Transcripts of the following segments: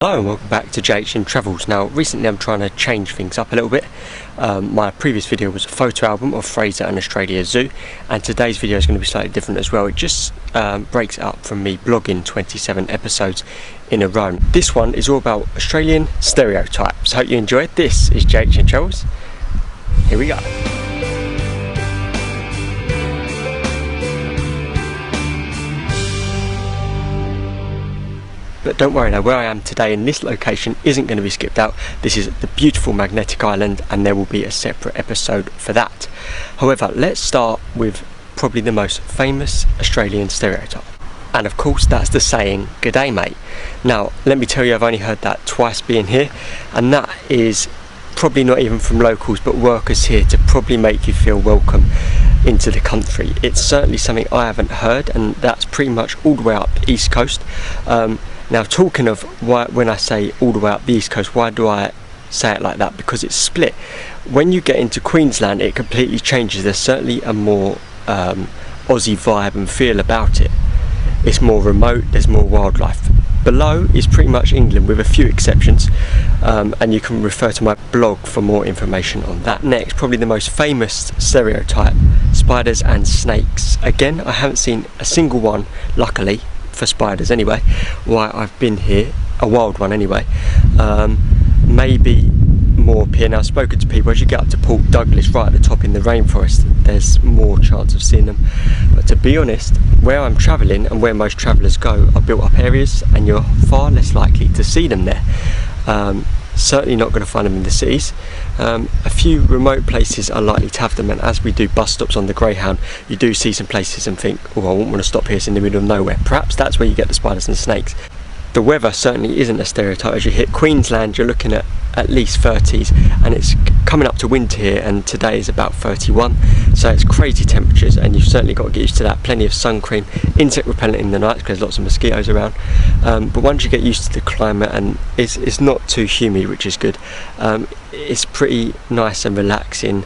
Hello and welcome back to JHN Travels. Now recently I'm trying to change things up a little bit. My previous video was a photo album of Fraser and Australia Zoo, and today's video is going to be slightly different as well. It just breaks it up from me blogging 27 episodes in a row. This one is all about Australian stereotypes. I hope you enjoy it. This is JHN Travels. Here we go. But don't worry now, where I am today in this location isn't going to be skipped out. This is the beautiful magnetic island and there will be a separate episode for that. However, let's start with probably the most famous Australian stereotype. And of course that's the saying, "G'day mate." Now let me tell you, I've only heard that twice being here, and that is probably not even from locals but workers here to probably make you feel welcome into the country. It's certainly something I haven't heard, and that's pretty much all the way up the East Coast. Now talking of why, when I say all the way up the East Coast, why do I say it like that? Because it's split. When you get into Queensland it completely changes. There's certainly a more Aussie vibe and feel about it. It's more remote, there's more wildlife. Below is pretty much England with a few exceptions, and you can refer to my blog for more information on that. Next, probably the most famous stereotype, spiders and snakes. Again, I haven't seen a single one, luckily, for spiders anyway, while I've been here, a wild one anyway. Maybe more up here. Now I've spoken to people, as you get up to Port Douglas, right at the top in the rainforest, there's more chance of seeing them. But to be honest, where I'm travelling and where most travellers go are built up areas, and you're far less likely to see them there. Certainly not going to find them in the cities. A few remote places are likely to have them, and as we do bus stops on the Greyhound, you do see some places and think, oh, I wouldn't want to stop here, it's in the middle of nowhere. Perhaps that's where you get the spiders and snakes. The weather certainly isn't a stereotype. As you hit Queensland, you're looking at least 30s, and it's coming up to winter here, and today is about 31, so it's crazy temperatures, and you've certainly got to get used to that. Plenty of sun cream, insect repellent in the night because there's lots of mosquitoes around, but once you get used to the climate, and it's not too humid, which is good, it's pretty nice and relaxing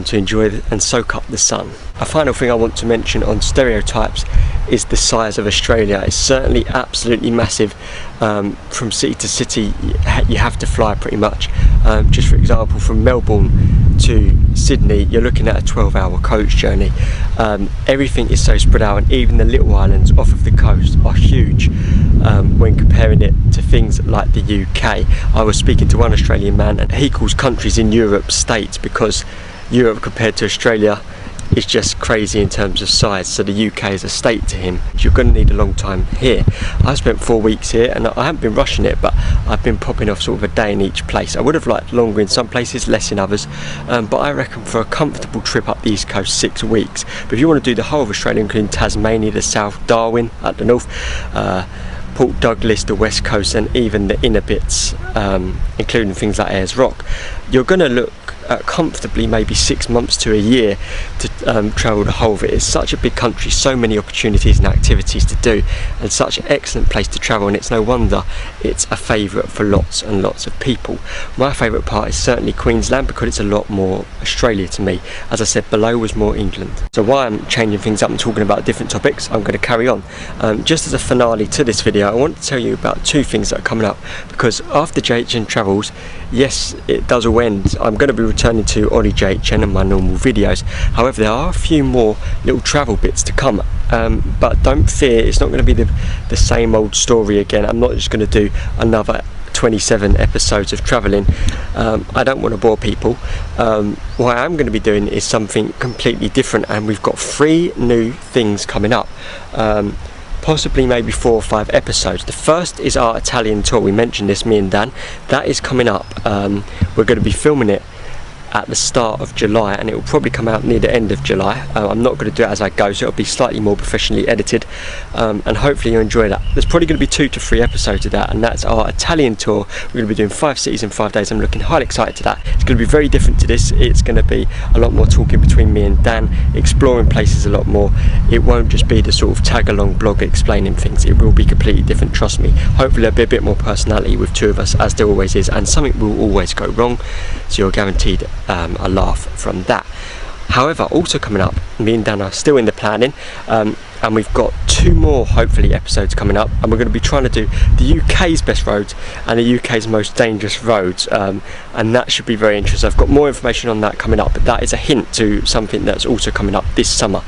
to enjoy and soak up the sun. A final thing I want to mention on stereotypes is the size of Australia. It's certainly absolutely massive. From city to city you have to fly pretty much. Just for example, from Melbourne to Sydney you're looking at a 12-hour coach journey. Everything is so spread out, and even the little islands off of the coast are huge when comparing it to things like the UK. I was speaking to one Australian man, and he calls countries in Europe states, because Europe compared to Australia is just crazy in terms of size, so the UK is a state to him. You're going to need a long time here. I spent 4 weeks here and I haven't been rushing it, but I've been popping off sort of a day in each place. I would have liked longer in some places, less in others, but I reckon for a comfortable trip up the East Coast, 6 weeks. But if you want to do the whole of Australia, including Tasmania, the south, Darwin at the north, Port Douglas, the west coast, and even the inner bits, including things like Ayers Rock, you're going to look comfortably maybe 6 months to a year to travel the whole of it. It's such a big country, so many opportunities and activities to do, and such an excellent place to travel, and it's no wonder it's a favourite for lots and lots of people. My favourite part is certainly Queensland, because it's a lot more Australia to me. As I said, below was more England. So while I'm changing things up and talking about different topics, I'm going to carry on. Just as a finale to this video, I want to tell you about 2 things that are coming up, because after JHN Travels, yes, it does all end. I'm going to be returning to Ollie JHN and my normal videos. However, there are a few more little travel bits to come, but don't fear, it's not going to be the same old story again. I'm not just going to do another 27 episodes of travelling. I don't want to bore people. What I am going to be doing is something completely different, and we've got 3 new things coming up. Possibly maybe 4 or 5 episodes. The first is our Italian tour. We mentioned this, me and Dan. That is coming up. We're going to be filming it at the start of July, and it will probably come out near the end of July. I'm not going to do it as I go, so it'll be slightly more professionally edited, and hopefully you enjoy that. There's probably going to be 2 to 3 episodes of that, and that's our Italian tour. We're going to be doing 5 cities in 5 days. I'm looking highly excited to that. It's going to be very different to this. It's going to be a lot more talking between me and Dan, exploring places a lot more. It won't just be the sort of tag along blog explaining things. It will be completely different, trust me. Hopefully there'll be a bit more personality with 2 of us, as there always is, and something will always go wrong, so you're guaranteed a laugh from that. However, also coming up, me and Dan are still in the planning, and we've got 2 more hopefully episodes coming up, and we're going to be trying to do the UK's best roads and the UK's most dangerous roads, and that should be very interesting. I've got more information on that coming up, but that is a hint to something that's also coming up this summer.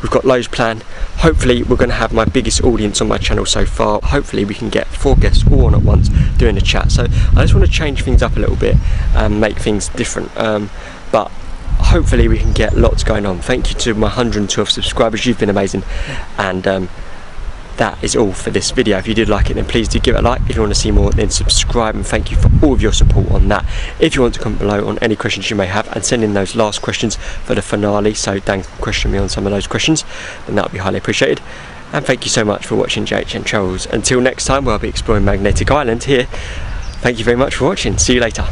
We've got loads planned. Hopefully we're going to have my biggest audience on my channel so far. Hopefully we can get 4 guests all on at once doing a chat. So I just want to change things up a little bit and make things different, but hopefully we can get lots going on. Thank you to my 112 subscribers, you've been amazing, and that is all for this video. If you did like it, then please do give it a like. If you want to see more, then subscribe, and thank you for all of your support on that. If you want to comment below on any questions you may have, and send in those last questions for the finale, so Dan can question me on some of those questions, then that would be highly appreciated. And thank you so much for watching JHN Travels. Until next time, where I'll be exploring Magnetic Island here, thank you very much for watching. See you later.